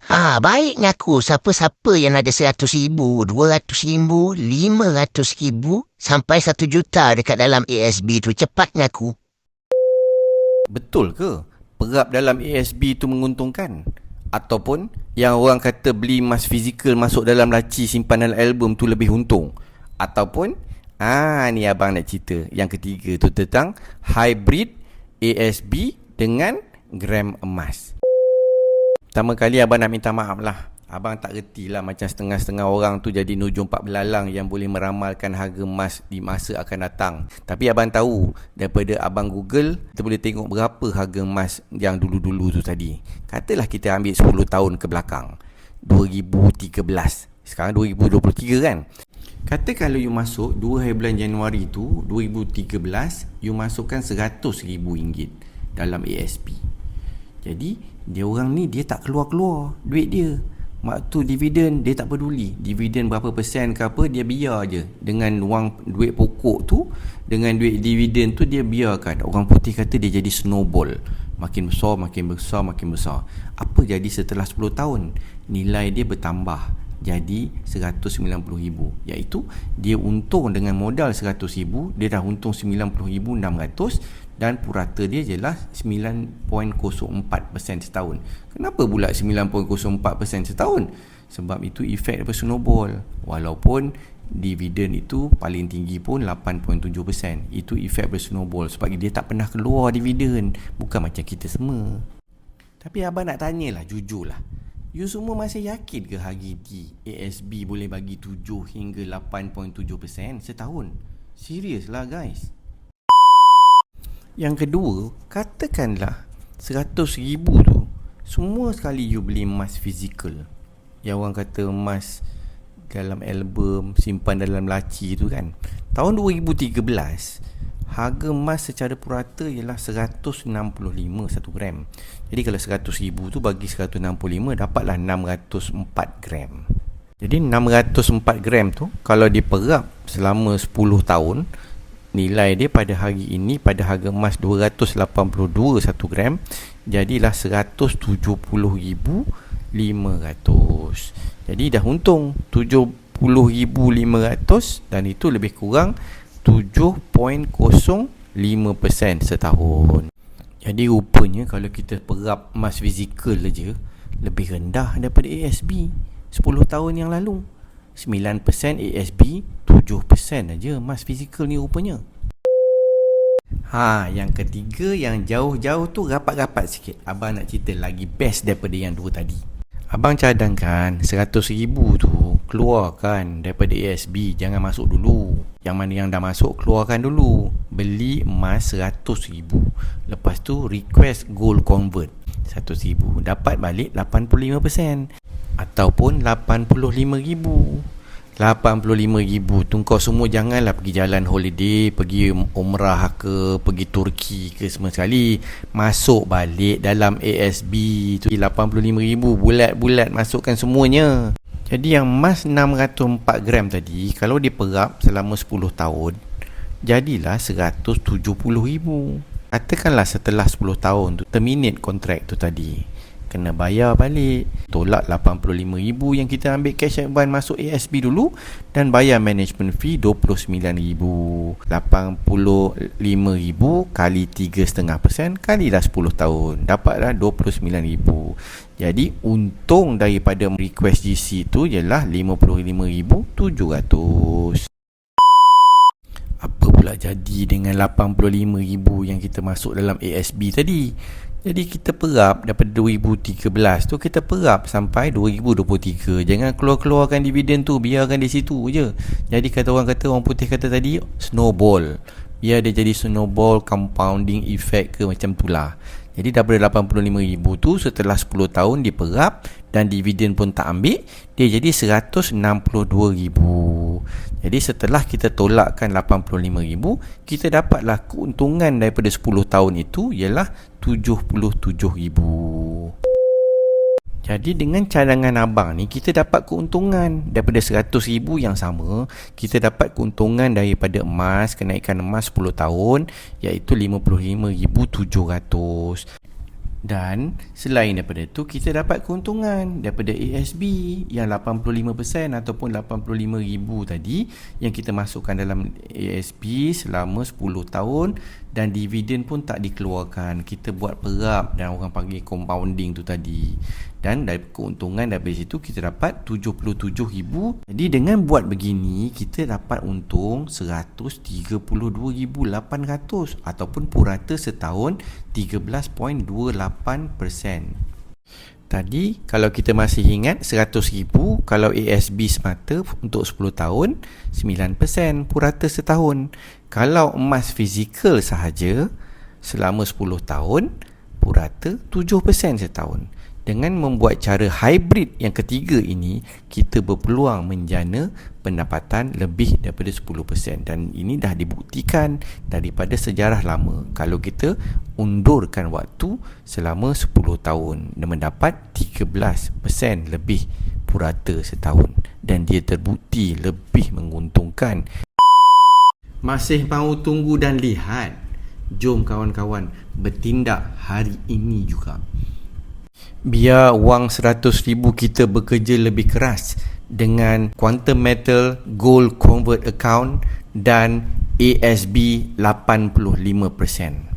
Baik ngaku siapa-siapa yang ada 100,000, 200,000, 500,000 sampai 1 juta dekat dalam ASB tu. Cepat ngaku. Betul ke perap dalam ASB tu menguntungkan? Ataupun yang orang kata beli emas fizikal masuk dalam laci simpanan album tu lebih untung? Ataupun ni abang nak cerita yang ketiga tu tentang hybrid ASB dengan gram emas. Pertama kali abang nak minta maaf lah. Abang tak reti lah macam setengah-setengah orang tu jadi nujum pak belalang yang boleh meramalkan harga emas di masa akan datang. Tapi abang tahu, daripada abang Google, kita boleh tengok berapa harga emas yang dulu-dulu tu tadi. Katalah kita ambil 10 tahun ke belakang, 2013. Sekarang 2023 kan. Kata kalau you masuk 2 hari bulan Januari tu 2013, you masukkan RM100,000 dalam ASP. Jadi dia orang ni dia tak keluar-keluar duit dia. Waktu dividen dia tak peduli. Dividen berapa persen ke apa, dia biar je. Dengan wang duit pokok tu, dengan duit dividen tu dia biarkan. Orang putih kata dia jadi snowball. Makin besar, makin besar, makin besar. Apa jadi setelah 10 tahun? Nilai dia bertambah jadi RM190,000. Iaitu dia untung dengan modal RM100,000, dia dah untung RM90,600 dan purata dia jelah 9.04% setahun. Kenapa pula 9.04% setahun? Sebab itu efek daripada snowball. Walaupun dividen itu paling tinggi pun 8.7%. Itu efek daripada snowball sebab dia tak pernah keluar dividen. Bukan macam kita semua. Tapi abang nak tanyalah, jujurlah. You semua masih yakin ke hari di ASB boleh bagi 7 hingga 8.7% setahun? Serius lah guys. Yang kedua, katakanlah 100,000 tu semua sekali you beli emas fizikal. Yang orang kata emas dalam album, simpan dalam laci tu kan. Tahun 2013, harga emas secara purata ialah 165 1 gram. Jadi kalau 100,000 tu bagi 165, dapatlah 604 gram. Jadi 604 gram tu kalau diperap selama 10 tahun, nilai dia pada hari ini pada harga emas 282 1 gram, jadilah 170,500. Jadi dah untung 70,500 dan itu lebih kurang 7.05% setahun. Jadi rupanya kalau kita perap emas fizikal aja lebih rendah daripada ASB 10 tahun yang lalu. 9% ASB, 7% aja emas fizikal ni rupanya. Yang ketiga yang jauh-jauh tu rapat-rapat sikit. Abang nak cerita lagi best daripada yang dua tadi. Abang cadangkan 100,000 tu keluarkan daripada ASB, jangan masuk dulu. Yang mana yang dah masuk keluarkan dulu. Beli emas 100,000. Lepas tu request gold convert 100,000, dapat balik 85% ataupun 85,000. 85,000 tu kau semua janganlah pergi jalan holiday, pergi umrah ke, pergi Turki ke semua sekali. Masuk balik dalam ASB tu 85,000 bulat-bulat masukkan semuanya. Jadi yang emas 604 gram tadi kalau diperap selama 10 tahun jadilah 170,000. Katakanlah setelah 10 tahun tu terminate kontrak tu tadi, kena bayar balik. Tolak 85,000 yang kita ambil cash advance masuk ASB dulu dan bayar management fee 29,000. 85,000 kali 3,5% kali dah 10 tahun, dapatlah 29,000. Jadi untung daripada request GC tu ialah 55,700. Apa pula jadi dengan 85,000 yang kita masuk dalam ASB tadi? Jadi kita perap daripada 2013 tu, kita perap sampai 2023. Jangan keluar-keluarkan dividen tu, biarkan di situ je. Jadi orang putih kata tadi, snowball. Biar dia jadi snowball, compounding effect ke macam tu lah. Jadi daripada 85,000 tu setelah 10 tahun diperap dan dividen pun tak ambil, dia jadi 162,000. Jadi setelah kita tolakkan 85,000, kita dapatlah keuntungan daripada 10 tahun itu ialah 77,000. Jadi dengan cadangan abang ni kita dapat keuntungan daripada 100,000 yang sama. Kita dapat keuntungan daripada emas, kenaikan emas 10 tahun iaitu 55,700. Dan selain daripada itu, kita dapat keuntungan daripada ASB yang 85% ataupun 85,000 tadi yang kita masukkan dalam ASB selama 10 tahun, dan dividen pun tak dikeluarkan. Kita buat perap dan orang panggil compounding tu tadi. Dan dari keuntungan daripada situ kita dapat 77,000. Jadi dengan buat begini, kita dapat untung 132,800 ataupun purata setahun 13.28%. Tadi kalau kita masih ingat 100,000 kalau ASB semata untuk 10 tahun 9% purata setahun. Kalau emas fizikal sahaja selama 10 tahun purata 7% setahun. Dengan membuat cara hybrid yang ketiga ini, kita berpeluang menjana pendapatan lebih daripada 10%. Dan ini dah dibuktikan daripada sejarah lama. Kalau kita undurkan waktu selama 10 tahun dan mendapat 13% lebih purata setahun. Dan dia terbukti lebih menguntungkan. Masih mahu tunggu dan lihat? Jom kawan-kawan bertindak hari ini juga. Biar wang 100,000 kita bekerja lebih keras dengan Quantum Metal Gold Convert Account dan ASB 85%.